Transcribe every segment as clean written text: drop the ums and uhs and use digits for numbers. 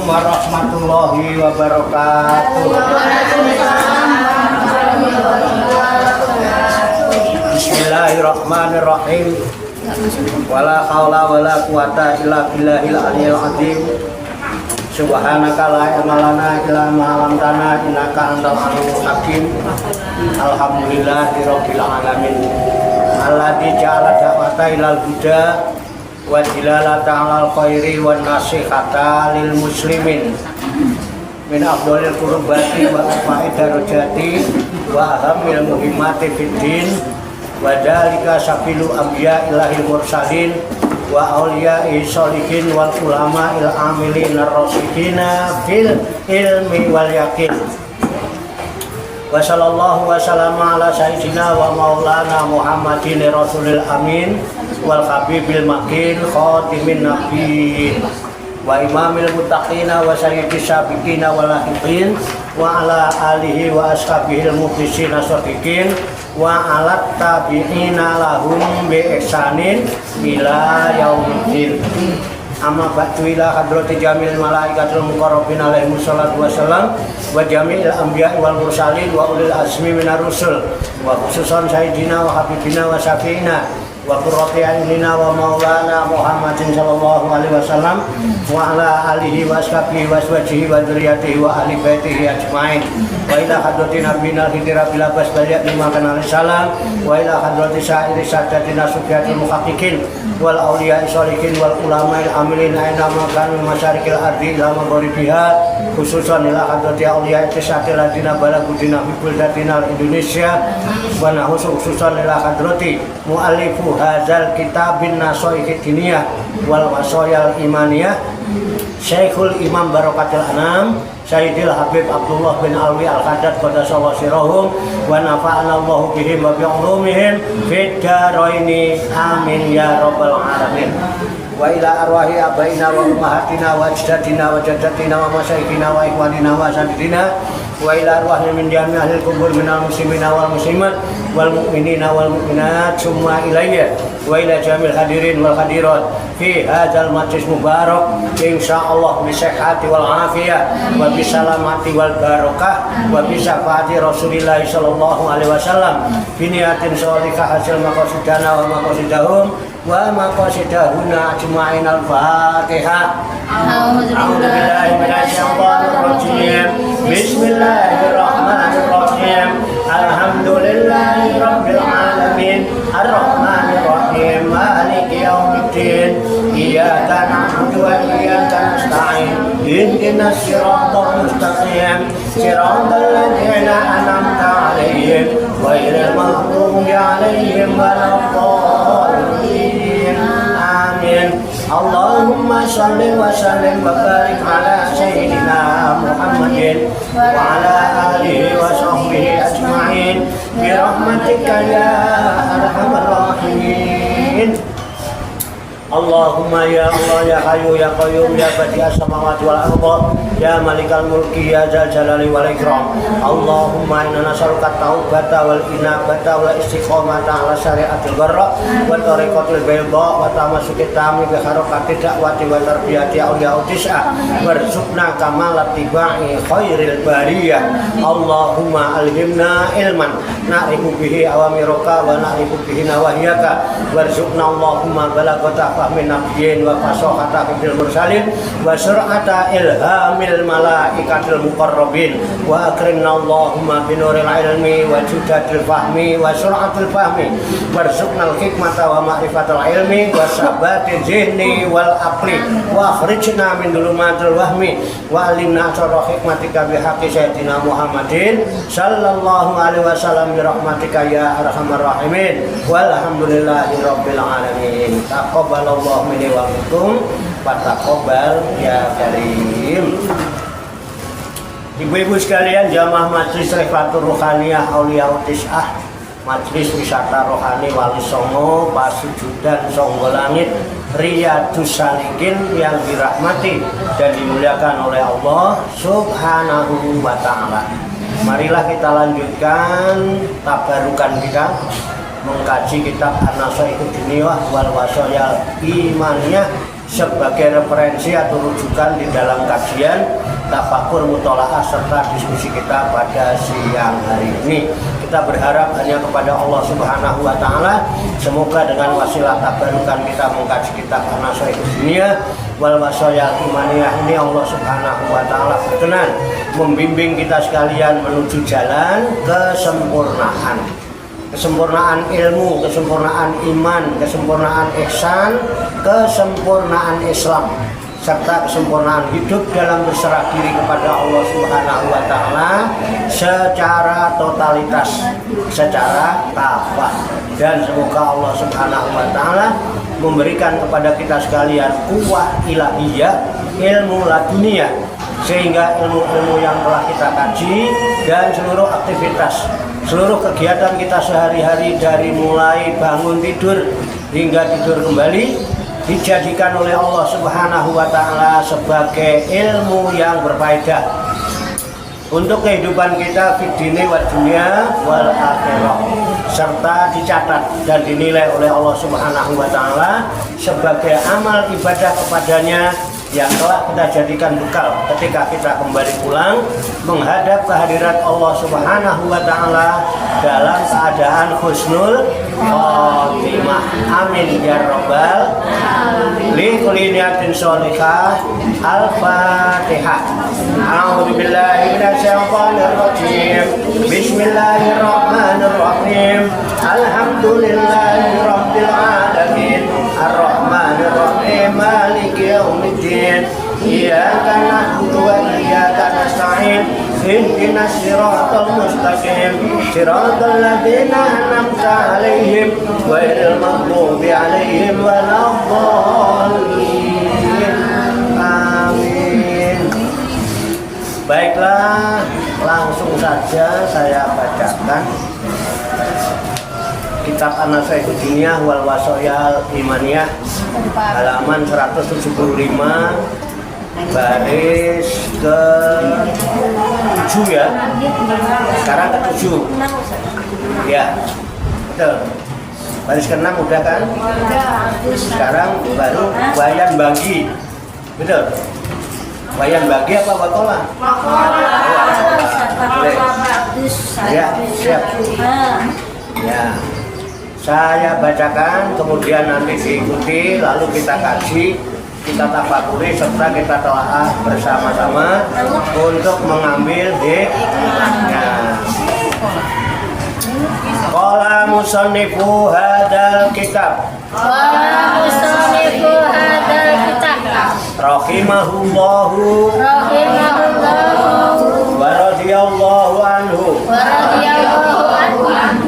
warahmatullahi wabarakatuh. Bismillahirrahmanirrahim. Wala haula wala quwata illa billahil aliyil azim. Subhanaka la ilma lana illa ma 'allamtana innaka antal alimul hakim. Alhamdulillahirabbil alamin. Alladzi ja'ala da'wata ilal huda wa dilalata 'alal khairi wan nasihata lil muslimin. Min afdhalil qurbati wa arfa'i darajati wa ahamil muhimmati fid din wa dzalika sabilu anbiya ilahil mursalin wa auliya'i sholihin wal ulama il amilin ar-rasidina fil ilmi wal yakin. Wa sallallahu wa sallama ala sayyidina wa maulana Muhammadin rasulil amin wal habibil makin khatimin nabiyyin wa imamil muttaqina wa sayyidis sabiqina wal lahiqin wa ala alihi wa ashabihil mukhlisina shadiqin wa ala tabi'ina lahum bi ihsanin ila yaumiddin. Amma ba'du ila hadrati jamil malaikatul muqarrabin alaihi wassalatu wassalam wa jami'il anbiya wal mursalin wa ulil azmi minar rusul wa khususan sayyidina wa habibina wa syafi'ina wa qurrati a'yunina wa maulana Muhammadin sallallahu alaihi wasallam wa ala alihi wa ashabihi wa azwajihi wa dzurriyyatihi wa ahli baitihi ajmain wa ila hadratin nabiyina hidra bila bas baliat lima kanal salam wa ila hadrati sa'iri sadatina sufiyatul muhaqqiqin wal awliya sholihin wal ulama il amilin aina makan masyarikil ardi ila maghribiha khususan ila hadrati awliya tisatil ladina balagudina bibul datina Indonesia wa khususan ila hadrati muallifu hadzal kitabin nasoihid diniyah wal wasoyal imaniyah Syekhul Imam Barokatul Anam Sayyidil Habib Abdullah bin Alwi Al-Haddad qaddasallahu sirrahum wa nafa'ana Allahu bihim wa bi'ulumihim fid dharaini amin ya rabbal alamin. Wa ila arwahi abaina wa ummahatina wa ajdadina wa jaddatina wa masyayikhina wa ikhwanina wa asatidina wa ila arwahi min jami'il kubur minal muslimina wal muslimat wal mu'minina wal mu'minat summa ilayya wa ila jamil hadirin wal hadirat fi hadzal majlis mubarak insyaallah bi sihhati wal afiyah wa bi salamati wal barakah wa bi syafaati Rasulillah sallallahu alaihi wasallam bi niyatin sholihah hasil maqasidana wa maqasidahum wa maqasidahuna ajma'in al-Fatihah. A'udzubillahi minasyaitonir rajim. Bismillahirrahmanirrahim. Alhamdulillahi rabbil alamin. Arrahmanir rahim. Maliki yaumiddin. Iyyaka na'budu wa iyyaka nasta'in. Ihdinas siratal mustaqim. Siratal ladzina an'amta 'alaihim ghairil maghdubi 'alaihim waladdallin. Amin. Allahumma shalli wa sallim wa barik ala sayyidina Muhammadin wa ala alihi wa sahbihi ajma'in bi rahmatika ya arhamar rahimin. Allahumma ya Allah ya Hayyu ya Qayyum ya Badi'as samawati wal ardh ya Malikal mulki ya Dzal jalali wal ikram. Allahumma inna nas'aluka taubata wal inabata wal istiqomata ala syariatil barra wa tariqatil bayda wa tamassuki tami bi harakati da'wati wa tarbiyati awliya tis'a warzuqna kamalat tibai khairil bariyah. Allahumma alhimna ilman na'rifu bihi awamiruka wa na'rifu bihi nawahiyaka warzuqna Allahumma balagata fahmin nabiyyin wa fasahata fil mursalin wa sur'ata ilhamil malaikatil muqarrabin wa akrimna Allahumma binuril ilmi wa judatil fahmi wa sur'atil fahmi warzuqnal hikmata wa ma'rifatal ilmi wa sabatil zihni wal aqli wa akhrijna min dhulumatil wahmi wa alimna asrar hikmatika bi haqqi sayyidina Muhammadin sallallahu alaihi wasallam bi rahmatika ya arhamar rahimin walhamdulillahi rabbil alamin. Taqabbal Allah minni wa minkum fataqabbal ya karim. Ibu-ibu sekalian, jamaah Majlis Rihlatul Ruhaniyah Auliya Tis'ah, Majlis Wisata Rohani Wali Songo Pasujudan Songgolangit Riyadus Salikin yang dirahmati dan dimuliakan oleh Allah Subhanahu wa ta'ala. Marilah kita lanjutkan tabarukan kita mengkaji kitab An-Nasaihud Diniyah wal Wasoyal Imaniyah sebagai referensi atau rujukan di dalam kajian, tafakur, mutolaah serta diskusi kita pada siang hari ini. Kita berharap hanya kepada Allah Subhanahu wa Ta'ala, semoga dengan wasilah tabarukan kita mengkaji kitab An-Nashihah Dunia wal Wasoyal Imaniyah ini, Allah Subhanahu wa Ta'ala berkenan membimbing kita sekalian menuju jalan kesempurnaan. Kesempurnaan ilmu, kesempurnaan iman, kesempurnaan ihsan, kesempurnaan Islam, serta kesempurnaan hidup dalam berserah diri kepada Allah Subhanahu wa Ta'ala secara totalitas, secara kafah. Dan semoga Allah Subhanahu wa Ta'ala memberikan kepada kita sekalian kuwah ilahiyah, ilmu laduniyah, sehingga ilmu-ilmu yang telah kita kaji dan seluruh aktivitas, seluruh kegiatan kita sehari-hari dari mulai bangun tidur hingga tidur kembali dijadikan oleh Allah Subhanahu wa Ta'ala sebagai ilmu yang berfaedah untuk kehidupan kita fid dini wa dunya wal akhirah, serta dicatat dan dinilai oleh Allah Subhanahu wa Ta'ala sebagai amal ibadah kepadanya yang telah kita jadikan bekal ketika kita kembali pulang menghadap kehadirat Allah Subhanahu wa Ta'ala dalam keadaan husnul khotimah. Amin ya rabbal li kulli niyatin sholihah. Al-Fatihah. A'udzu billahi minasyaitonir rajim. Bismillahirrahmanirrahim. Alhamdulillahi rabbil alamin. Ar-Rahmanir Rahim. Maliki yaumiddin. Iyyaka na'budu wa iyyaka nasta'in. Ihdinas siratal mustaqim. Siratal ladzina an'amta 'alaihim ghairil maghdubi 'alaihim waladdallin. Amin. Baiklah, langsung saja saya bacakan kitab An-Nashihah Dunia wal Wasoyal Imaniyah, halaman 175, baris ke-7 ya. Sekarang ke-7. Ya, betul. Baris ke-6 udah kan? Sekarang baru bayan bagi. Betul. Bayan bagi apa bakola? Ya, siap. Ya. Saya bacakan, kemudian nanti diikuti, lalu kita kaji, kita tafakuri, serta kita telaah bersama-sama untuk mengambil hikmahnya. Qala musannifu hadal kitab. Qala musannifu hadal kitab. Rahimahullahu wa radhiyallahu anhu.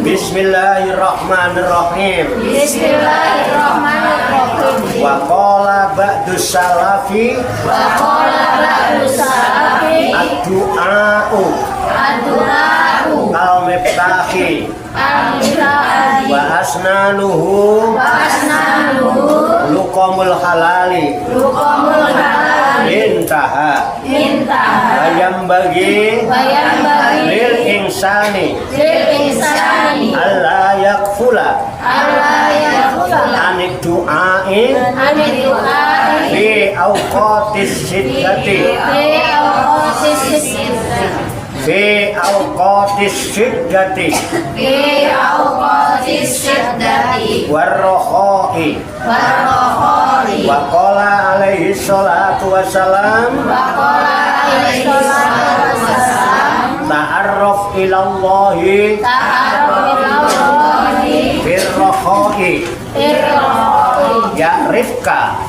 Bismillahirrahmanirrahim. Bismillahirrahmanirrahim. Wa qala ba'dus salafi. Ad-du'a'u. Al-miftahi. Wa asnanuhu. Luqamul halali. Intaha. Bayam bagi. Lil insani. Allah yakfula. Anid du'ain. Fi awqatis siddati. Fi awqatis siddati. Warrokhoi. Wa qala alaihi salatu wassalam. Ta'arraf ilallahi. Firrokhoi. Ya'rifka.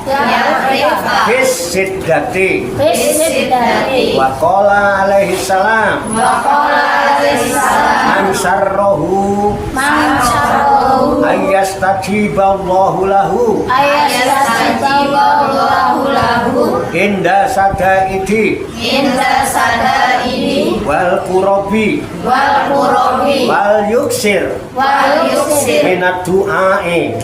Fis siddati. Wa qala alaihi salam. Man syarrahu. Ayyastajiballahu lahu. Inda sadaidi. Wal kurobi. Wal yuksir. Minat du'a'i.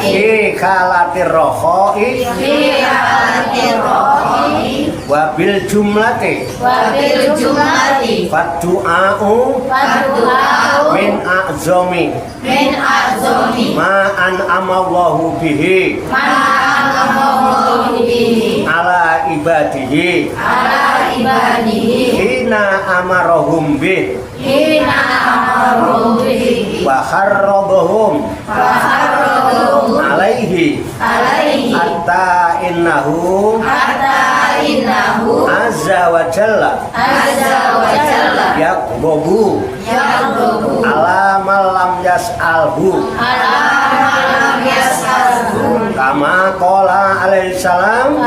Fi khalatir rokhoi. Wabil jumlati. Faddu'a'u min a'zomi ma an'amallahu bihi ala ibadihi hina amarahum bih wa kharrabahum alaihi hatta innahu azza wa jalla yaqbabu ala man lam yas'alhu kama qala alaihi salam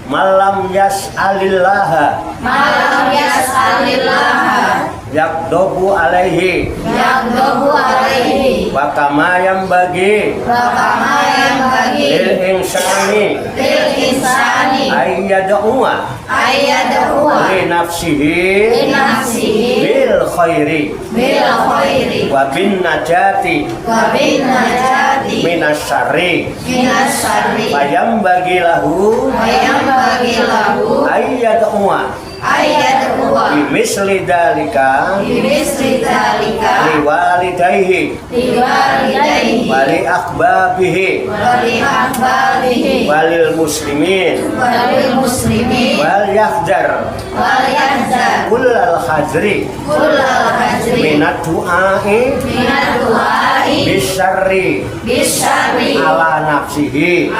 malam yas'alillaha yakdobu alaihi wa kama yang bagi lil insani ayyad'uwa li nafsihi bil khairi wa bin najati minas syarri bayam bagi lahu ayyad'uwa bimisli dalika liwalidayhi wali akhbabihi walil muslimin wal yahdar kullal khazri minat du'ai bisyarri ala nafsihi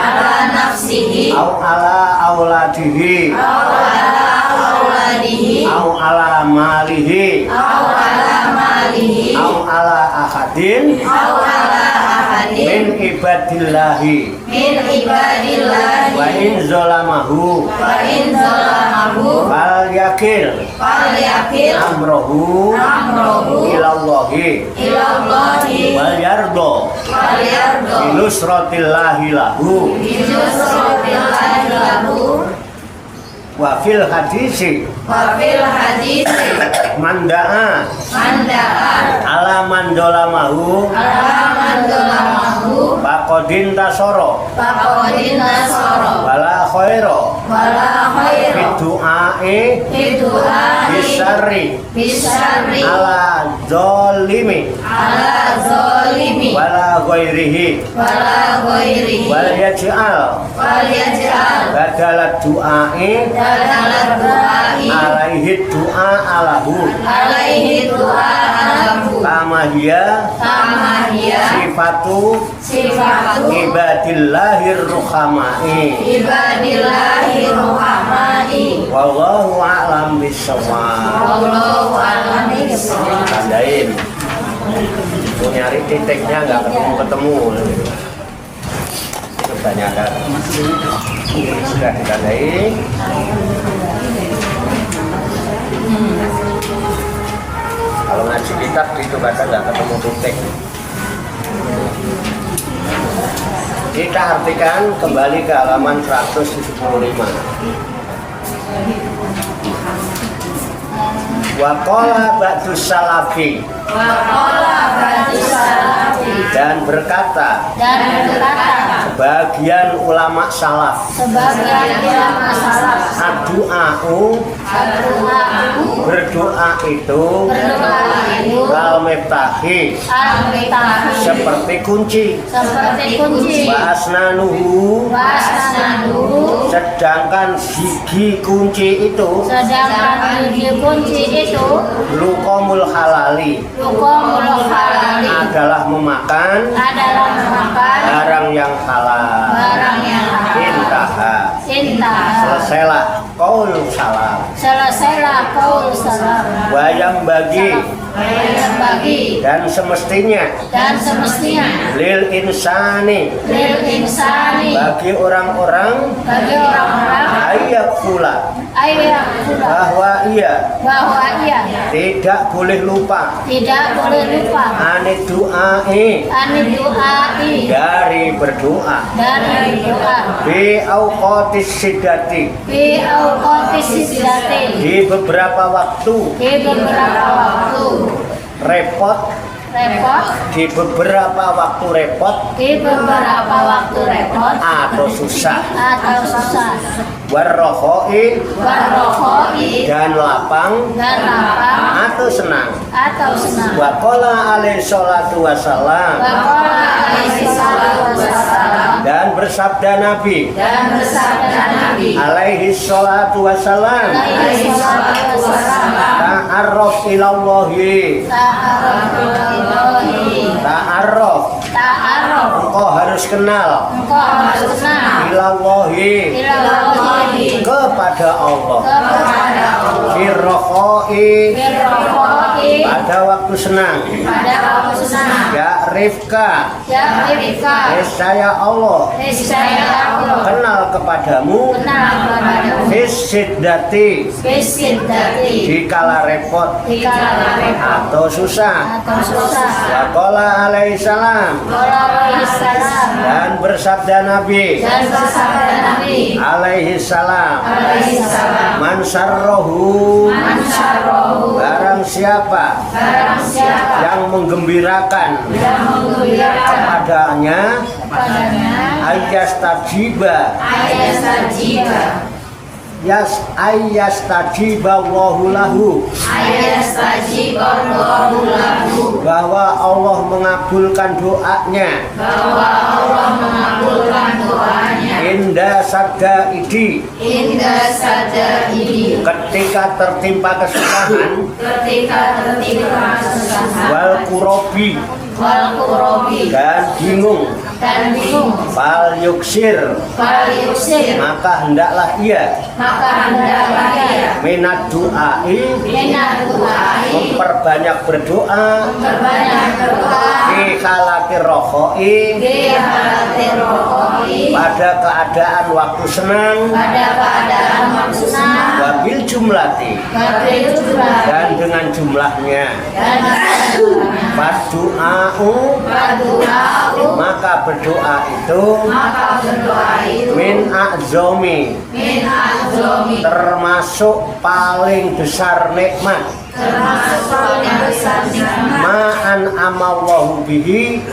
au ala auladihi au ala malihi au ala ahadin min ibadillahi wa in zalamahu fal yakil amrohu ilallahi wal yardo binusratillahi lahu wa fil hadisi manda'a ala mandolamahu faqodin tasoro wala khairo bidu'ai bisarri ala zolimi wala ghairihi wal yaj'al badalat du'ai alaihi du'a alahu kama hiya sifatu ibadillahir ruhamai wallahu a'lam bissawab. Tandain mau nyari titiknya nggak ketemu tanyakan sudah ditandai. Kalau ngaji kitab itu kata nggak ketemu titik. Kita artikan kembali ke halaman 175. Wa qala ba'dus salafi dan berkata sebagian ulama salaf ad-du'a'u berdoa itu kal miftahi seperti kunci wa asnanuhu sedangkan gigi kunci itu luqamul halali adalah memakan barang yang halal. Selesailah qaul salam. Wayam bagi dan semestinya lil insani bagi orang-orang ayakula bahwa ia tidak boleh lupa anid du'ai dari berdoa bi auqatis siddati di beberapa waktu repot repot di beberapa waktu repot di beberapa waktu repot atau susah, warrohoi dan lapang atau senang. Waqala alaihi salatu wassalam, dan bersabda Nabi alaihi salatu wassalam, ta'arraf ilallahi, ta'arraf, engkau harus kenal ilallahi, kepada Allah, firrohoi, pada waktu senang, ya Rifka, niscaya Allah kenal kepadamu, fisiddati, di kala repot atau susah. Waqala alaihi salam, dan bersabda Nabi alaihi salam, man sarrohu, barang siapa yang menggembirakan kepadanya, ayyastajiba, ayyastajiba Allahu lahu, bahwa Allah mengabulkan doanya, inda sadaidi, ketika tertimpa kesusahan, wal kurobi, dan bingung, fal yuksir, maka hendaklah ia minat du'ai, memperbanyak berdoa, fi halakir rohoi, pada keadaan waktu senang, wabil jumlati, dan dengan jumlahnya, berdoa, maka berdoa itu min a'zomi, termasuk paling besar nikmat, ma'an amallahu bihi,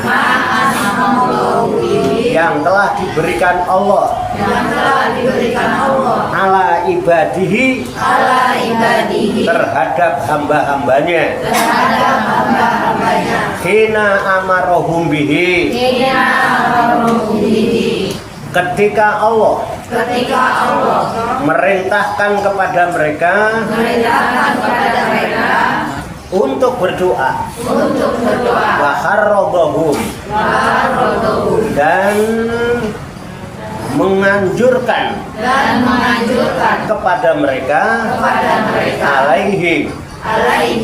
yang telah diberikan Allah ala ibadihi, terhadap hamba-hambanya, hina amarohum bihi, ketika Allah merintahkan kepada mereka untuk berdoa, wa kharradahum, dan menganjurkan kepada mereka alaihi,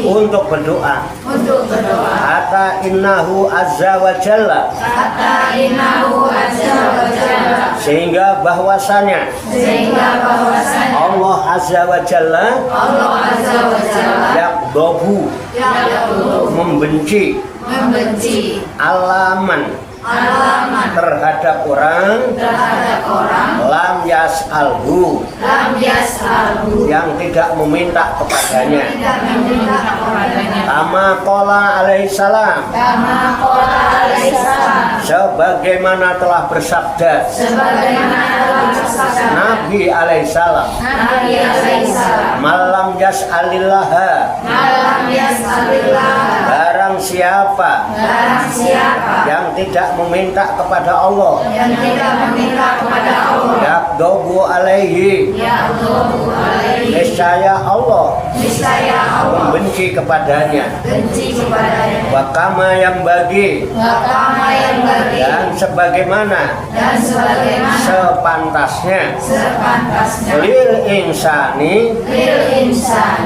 untuk berdoa. Hatta innahu azza wa jalla, sehingga bahwasanya Allah azza wa jalla yaqdabu, membenci alaman, terhadap orang lam yas'alhu, yang tidak meminta kepadanya, kama qala alaihi salam, sebagaimana telah bersabda Nabi alaihi salam, malam yas'alillaha, barang siapa yang tidak meminta kepada Allah, yaqdabu alaihi, niscaya Allah membenci kepadanya, wa kama yang bagi, dan sebagaimana sepantasnya, lil insani,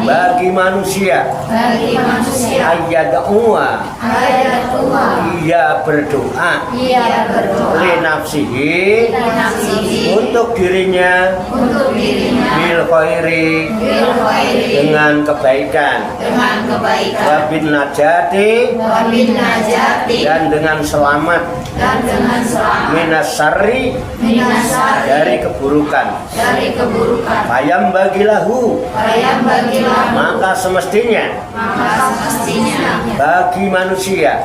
bagi manusia, ayyad'uwa, ia berdoa, li nafsihi, untuk dirinya, bil khairi, dengan kebaikan, wabin najati, dan dengan selamat, minas syarri, dari keburukan. Fayam bagilahu, maka semestinya pastinya bagi manusia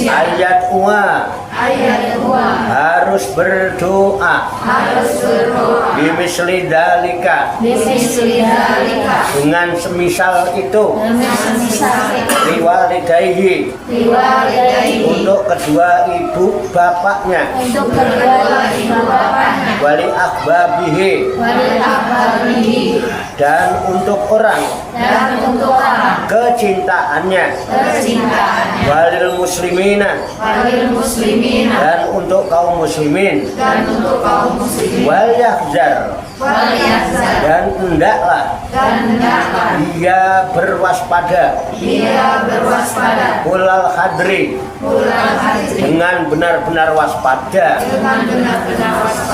ayat harus berdoa bimisli dalika dengan semisal itu liwalidayhi untuk kedua ibu bapaknya wali ahbabihi dan untuk orang kecintaannya walil muslimina dan untuk kaum muslimin wal yahzar dan hendaklah ia berwaspada ulal hadri dengan benar-benar waspada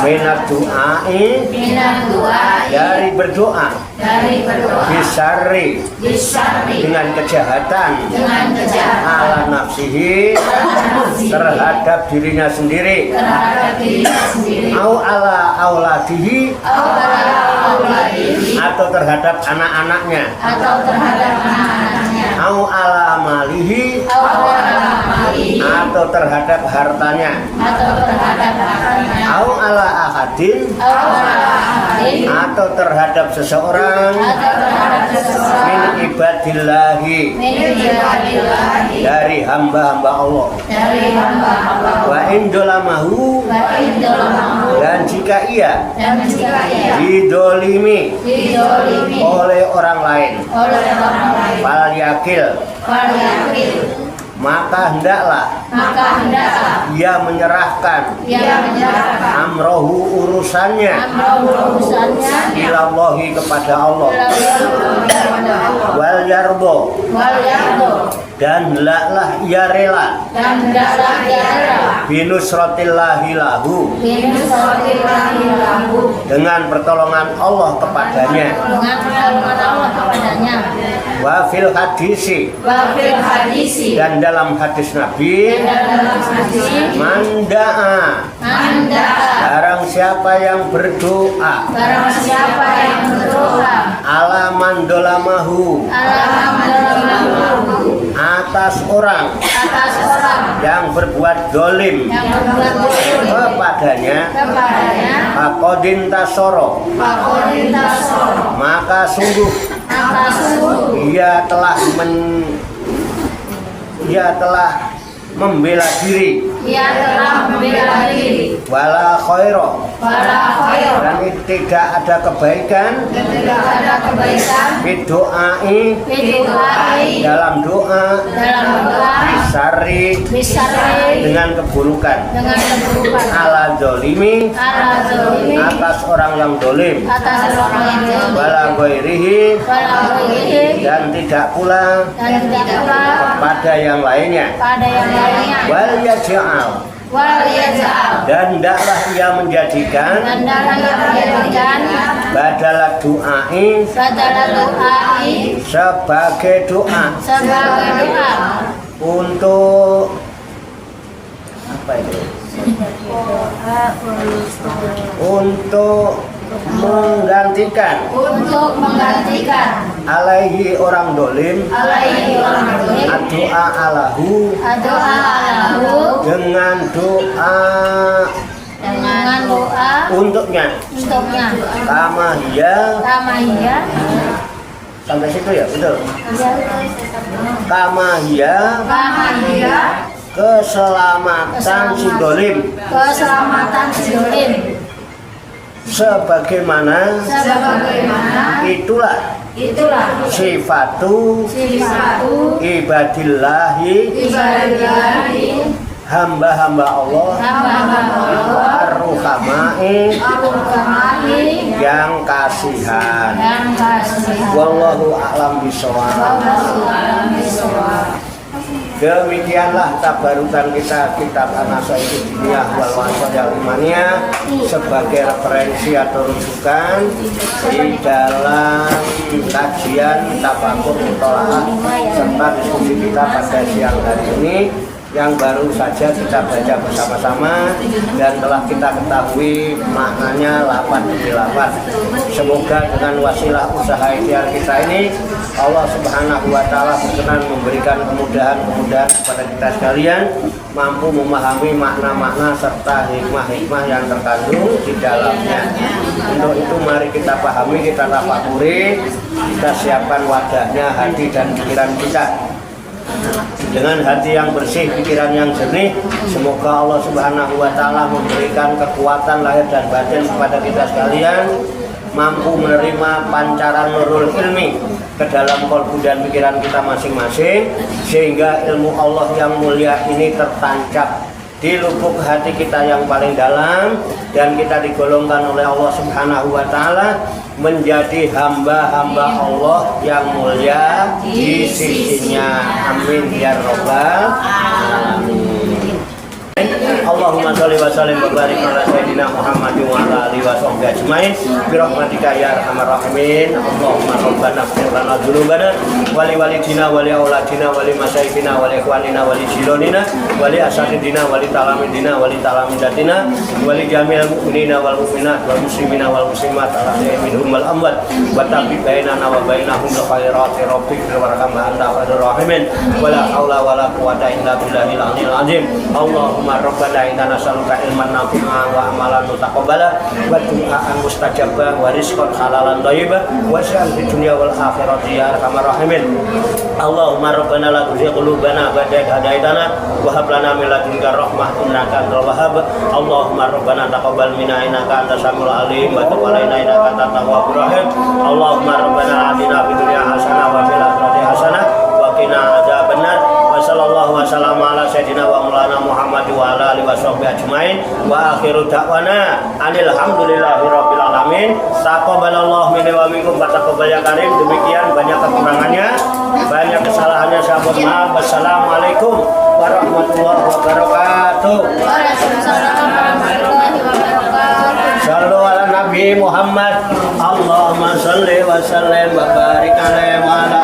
minat du'ai dari berdoa bisari dengan kejahatan ala nafsihi terhadap dirinya sendiri au ala auladihi atau terhadap anak-anaknya au ala malihi atau terhadap hartanya au ala ahadin atau terhadap seseorang min ibadillahi dari hamba-hamba Allah wa indolamahu dan jika ia didolimi oleh orang lain fal yakil maka hendaklah ia menyerahkan amrohu urusannya ilallahi kepada Allah wal yarbo dan hendaklah ia rela binusratillahi lahu dengan pertolongan Allah kepadanya wa fil hadisi dan dalam hadis Nabi manda'a barang siapa yang berdoa ala mandolamahu atas orang yang berbuat dolim kepadanya akodin tasoro maka sungguh ia telah membela diri wala khairo dan tidak ada kebaikan bidoai dalam doa bisari dengan keburukan ala zolimi atas orang yang dolim wala ghairihi dan tidak pula kepada yang lainnya wal yaj'al dan hendaklah ia menjadikan badalah du'ai sebagai doa untuk apa itu? Untuk menggantikan alaihi orang dolim doa alahu dengan doa untuknya kama hiya sampai situ ya betul kama hiya keselamatan si dolim sebagaimana itulah sifatu ibadillahi hamba-hamba Allah ar-ruhamai yang kasihan. Wallahu a'lam bishawab. Demikianlah tabarukan kita kitab An-Nasaihud Diniyah wal Wasatiyah Imaniyah sebagai referensi atau rujukan di dalam kajian tafakur mutolaah serta diskusi kita pada siang hari ini. yang baru saja kita baca bersama-sama dan telah kita ketahui maknanya lafaz demi lafaz. Semoga dengan wasilah usaha ikhtiar kita ini Allah Subhanahu wa taala berkenan memberikan kemudahan-kemudahan kepada kita sekalian, mampu memahami makna-makna serta hikmah-hikmah yang terkandung di dalamnya. Untuk itu mari kita pahami, kita tafakuri, kita siapkan wadahnya hati dan pikiran kita. Dengan hati yang bersih, pikiran yang jernih, semoga Allah Subhanahu wa taala memberikan kekuatan lahir dan batin kepada kita sekalian, mampu menerima pancaran nurul ilmi ke dalam kalbu dan pikiran kita masing-masing, sehingga ilmu Allah yang mulia ini tertancap di lubuk hati kita yang paling dalam, dan kita digolongkan oleh Allah Subhanahu wa taala menjadi hamba-hamba Allah yang mulia di sisinya. Amin ya rabbal alamin. Allahumma sholli wa sallim wa barik ala sayyidina Muhammadin wa ala alihi wa sahbihi ajmain bi rahmatika ya arhamar rahimin. Allahumma rabbana ighfir lana dzunubana wa li walidina wa li auladina wa li masyayikhina wa li ikhwanina wa li jilonina wa li asatidina wa li talamidina wa li talamidatina wa li jami'il mu'minina wal mu'minat wal muslimina wal muslimat ala minhum wal amwat wa tabi bainana wa bainahum bil khairati rabbik warhamna anta arhamar rahimin wa la haula wa la quwwata illa billahil aliyyil azim. Allahumma rabbana inna nas'aluka ilman nafi'an wa amalan mutaqabbala wa du'aan mustajabah wa rizqan halalan thayyibah wa sya'an fid dunya wal akhirati ya arhamar rahimin. Allahumma rabbana la tuzigh qulubana ba'da idh hadaitana wa hab lana min ladunka rahmah innaka antal wahhab. Allahumma rabbana taqabbal minna innaka antas samiul alim wa tub alaina innaka antat tawwabur rahim. Allahumma rabbana atina fid dunya hasanah wa fil akhirati hasanah wa qina adzabannar. Sallallahu wasallam ala sayyidina wa maulana Muhammad wa ala alihi washabbihi ajmain wa akhiru da'wana alhamdulillahi rabbil alamin. Taqabbalallahu minna wa minkum wa taqabbal ya karim. Demikian, banyak kekurangannya, banyak kesalahannya, saya mohon maaf. Wassalamualaikum warahmatullahi wabarakatuh. Waalaikumsalam warahmatullahi wabarakatuh. Shallu ala Nabi Muhammad. Allahumma shalli wa sallim wa barik alaihi wa ala